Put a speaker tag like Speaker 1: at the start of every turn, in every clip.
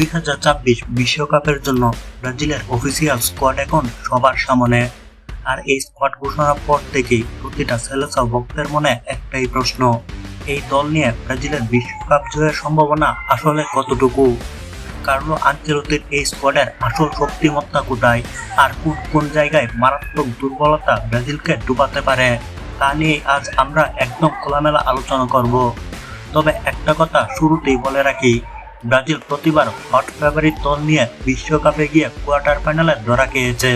Speaker 1: 2026 বিশ্বকাপের জন্য ব্রাজিলের অফিসিয়াল স্কোয়াড এখন সবার সামনে। আর এই স্কোয়াড ঘোষণার পর থেকেই প্রতিটা সেলেসাও ভক্তের মনে একটাই প্রশ্ন, এই দল নিয়ে ব্রাজিলের বিশ্বকাপ জয়ের সম্ভাবনা আসলে কতটুকু? কার্লো আনচেলত্তির এই স্কোয়াডের আসল শক্তিমত্তা কোথায়, আর কোন কোন জায়গায় মারাত্মক দুর্বলতা ব্রাজিলকে ডুবাতে পারে, তা নিয়ে আজ আমরা একদম খোলামেলা আলোচনা করব। তবে একটা কথা শুরুতেই বলে রাখি, ব্রাজিল প্রতিবার হট ফেভারিট দল নিয়ে বিশ্বকাপে গিয়ে কোয়ার্টার ফাইনালে ধরা খেয়েছে।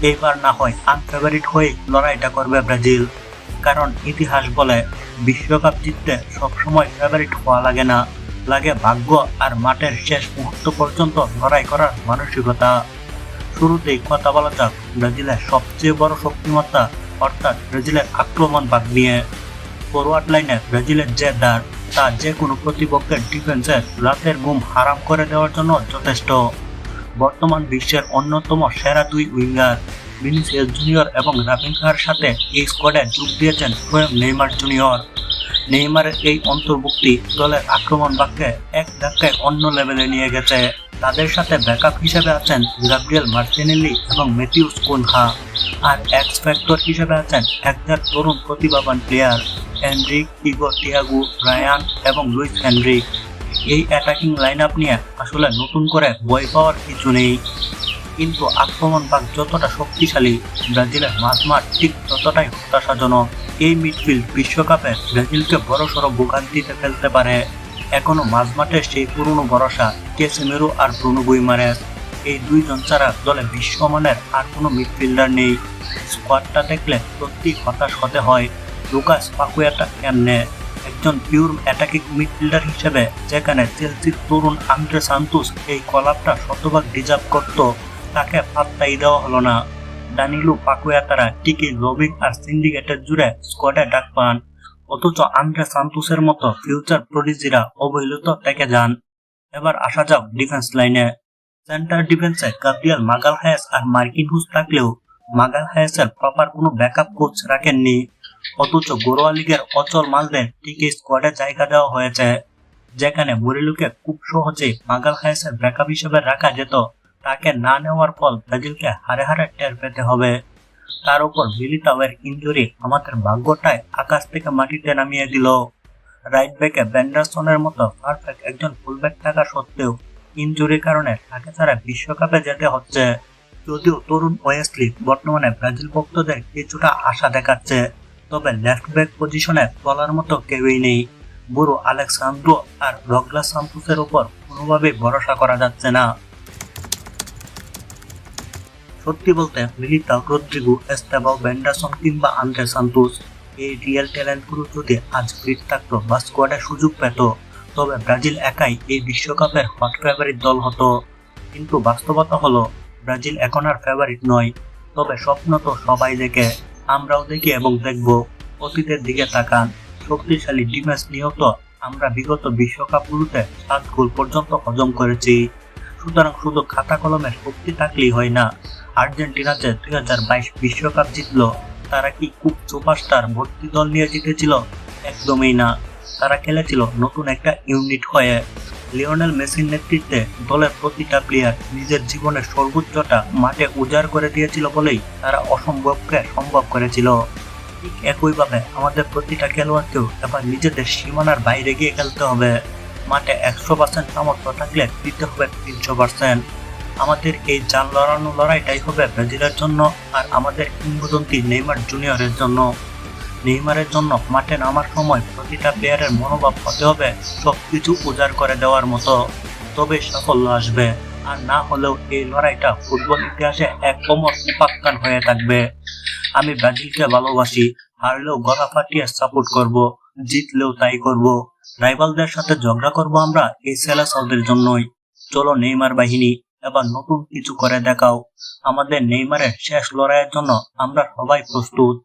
Speaker 1: এইবার না হয় আনফেভারিট হয়ে লড়াইটা করবে ব্রাজিল, কারণ ইতিহাস বলে বিশ্বকাপ জিততে সবসময় ফেভারিট হওয়া লাগে না, লাগে ভাগ্য আর মাঠের শেষ মুহূর্ত পর্যন্ত লড়াই করার মানসিকতা। শুরুতেই কথা বলা যাক ব্রাজিলের সবচেয়ে বড় শক্তিমত্তা অর্থাৎ ব্রাজিলের আক্রমণ ভাগ নিয়ে। ফরওয়ার্ড লাইনে ব্রাজিলের যে দাঁড়, তা যে কোনো প্রতিপক্ষের ডিফেন্সের রাতের ঘুম হারাম করে দেওয়ার জন্য যথেষ্ট। বর্তমান বিশ্বের অন্যতম সেরা দুই উইঙ্গার ভিনিসিয়াস জুনিয়র এবং রাফিনহার সাথে এই স্কোয়াডে যোগ দিয়েছেন স্বয়ং নেইমার জুনিয়র। নেইমারের এই অন্তর্ভুক্তি দলের আক্রমণ ভাগকে এক ধাক্কায় অন্য লেভেলে নিয়ে গেছে। তাদের সাথে ব্যাকআপ হিসেবে আছেন গাব্রিয়েল মার্টিনেল্লি এবং ম্যাথিউস কুনহা, আর এক্স ফ্যাক্টর হিসেবে আছেন একজন তরুণ প্রতিভাবান player Endrick, Igor Thiago, Bryan এবং লুইস হেনরিক। এই অ্যাটাকিং লাইন আপ নিয়ে আসলে নতুন করে ভয় পাওয়ার কিছু নেই, কিন্তু আক্রমণ ভাগ যতটা শক্তিশালী, ব্রাজিলের মাঝমাঠ ঠিক ততটাই হতাশাজনক। এই মিডফিল্ড বিশ্বকাপে ব্রাজিলকে বড়সড় ভোগান্তিতে ফেলতে পারে। এখনো মাঝমাঠে সেই পুরনো ভরসা ক্যাসেমিরো আর ব্রুনো গুইমারেস, এই দুইজন ছাড়া দলে বিশ্বমানের আর কোনো মিডফিল্ডার নেই। স্কোয়াডটা দেখলে সত্যি হতাশ হতে হয়। লুকাস পাকুয়েটা কেমনে একজন পিওর অ্যাটাকিং মিডফিল্ডার হিসেবে, যেখানে চেলসির তরুণ আন্দ্রে সান্তোস এই কলাপটা শতভাগ ডিজার্ভ করত, তাকে পাত্তাই দেওয়া হলো না। দানিলো পাকুয়েতারা ঠিকই লবিং আর সিন্ডিকেটের জুড়ে স্কোয়াডে ডাক পান, অথচ আন্দ্রে সান্তোসের মতো ফিউচার প্রডিজিরা অবহেলিত থেকে যান। এবার আসা যাক ডিফেন্স লাইনে। সেন্টার ডিফেন্সে গাব্রিয়েল মাগালহায়েস আর মার্কিনহুস থাকলেও মাগালহায়েসের প্রপার কোনো ব্যাকআপ কোচ রাখেননি, অথচ ঘরোয়া লিগের অচল মালদের ঠিকই স্কোয়াডে জায়গা দেওয়া হয়েছে। যেখানে মুরিলোকে খুব সহজেই মাগালহায়েসের ব্যাকআপ হিসেবে রাখা যেত, তাকে না নেওয়ার ফল ব্রাজিলকে হারে হারে টের পেতে হবে। তার উপর মিলিতাওয়ের ইনজুরি আমাদের ভাগ্যটায় আকাশ থেকে মাটিতে নামিয়ে দিল। রাইট ব্যাকে ভেন্ডারসনের মতো পারফেক্ট একজন ফুলব্যাক থাকা সত্ত্বেও ইনজুরির কারণে তাকে ছাড়া বিশ্বকাপে যেতে হচ্ছে। যদিও তরুণ ওয়েসলি বর্তমানে ব্রাজিল ভক্তদের কিছুটা আশা দেখাচ্ছে, তবে লেফট ব্যাক পজিশনে বলার মতো কেউই নেই। বুড়ো আলেক্সান্দ্রো আর ডগলাস সান্তোসের উপর কোনোভাবেই ভরসা করা যাচ্ছে না। সত্যি বলতে মিলিতাও, রদ্রিগো, এস্তেভাও, ভেন্ডারসন কিংবা আন্দ্রে সান্তোস, এই রিয়েল ট্যালেন্টগুলো যদি আজ ফিট থাকতো বা স্কোয়াডে সুযোগ পেত, তবে ব্রাজিল একাই এই বিশ্বকাপের হট ফেভারিট দল হতো। কিন্তু বাস্তবতা হলো ব্রাজিল এখন আর ফেভারিট নয়। তবে স্বপ্ন তো সবাই দেখে, আমরাও দেখি এবং দেখব। অতীতের দিকে তাকান, শক্তিশালী ডিফেন্স নিয়েও তো আমরা বিগত বিশ্বকাপগুলোতে 7 গোল পর্যন্ত হজম করেছি। সুতরাং শুধু খাতা কলমে শক্তি থাকলেই হয় না। আর্জেন্টিনা যে 2022 বিশ্বকাপ জিতলো, তারা কি খুব সুপারস্টার ভর্তি দল নিয়ে জিতেছিল? একদমই না। তারা খেলেছিল নতুন একটা ইউনিট হয়ে। লিওনেল মেসির নেতৃত্বে দলের প্রতিটা প্লেয়ার নিজের জীবনের সর্বোচ্চটা মাঠে উজাড় করে দিয়েছিল বলেই তারা অসম্ভবকে সম্ভব করেছিল। ঠিক একইভাবে আমাদের প্রতিটা খেলোয়াড়কেও এবার নিজেদের সীমানার বাইরে গিয়ে খেলতে হবে। মাঠে 100% সামর্থ্য থাকলে দিতে হবে 300%। আমাদের এই জান লড়ানো লড়াইটাই হবে ব্রাজিলের জন্য, আর আমাদের কিংবদন্তি নেইমার জুনিয়রের জন্য। নেইমারের জন্য মাঠে নামার সময় প্রতিটা প্লেয়ারের মনোভাব হতে হবে সবকিছু উজাড় করে দেওয়ার মতো, তবে সাফল্য আসবে। আর না হলেও এই লড়াইটা ফুটবল ইতিহাসে এক অমর উপাখ্যান হয়ে থাকবে। আমি ব্রাজিলকে ভালোবাসি, হারলেও গলা ফাটিয়ে সাপোর্ট করব, জিতলেও তাই করব। রাইভালদের সাথে ঝগড়া করব আমরা এই সেলেসাওদের জন্যই। চলো নেইমার বাহিনী, এবার নতুন কিছু করে দেখাও। আমাদের নেইমারের শেষ লড়াইয়ের জন্য আমরা সবাই প্রস্তুত।